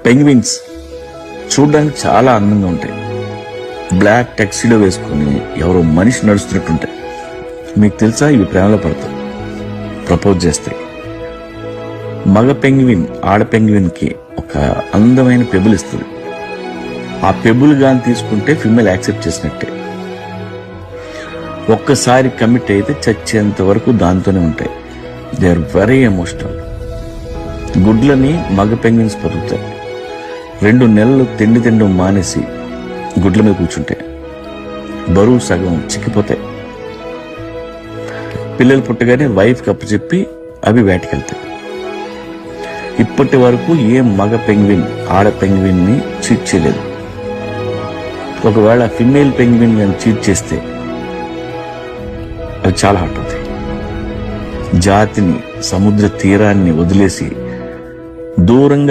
Penguins చూడడానికి చాలా అందంగా ఉంటాయి. బ్లాక్ టెక్సీలో వేసుకుని ఎవరో మనిషి నడుస్తున్నట్టుంటాయి. మీకు తెలుసా, ఇవి ప్రేమలో పడతాయి, ప్రపోజ్ చేస్తాయి. మగ పెంగ్విన్ ఆడ పెంగ్విన్ కి ఒక అందమైన పెబుల్ ఇస్తుంది. ఆ పెబుల్ గాని తీసుకుంటే ఫిమేల్ యాక్సెప్ట్ చేసినట్టే. ఒక్కసారి కమిట్ అయితే చచ్చేంత వరకు దాంతోనే ఉంటాయి. They are very emotional. గుడ్లని మగ పెంగ్విన్స్ పొదుగుతాయి. 2 నెలలు తిండి మానేసి గుడ్ల మీద కూర్చుంటాయి. బరువు సగం చిక్కిపోతాయి. పిల్లలు పుట్టగానే వైఫ్ కప్పు చెప్పి అవి వేటకెళ్తాయి. ఇప్పటి వరకు ఏ మగ పెంగ్విన్ ఆడ పెంగ్విన్ ని చీట్ చేయలేదు. ఒకవేళ ఫిమేల్ పెంగ్విన్ ని చీట్ చేస్తే అవి చాలా హాట్ అవుతాయి. జాతిని, సముద్ర తీరాన్ని వదిలేసి దూరంగా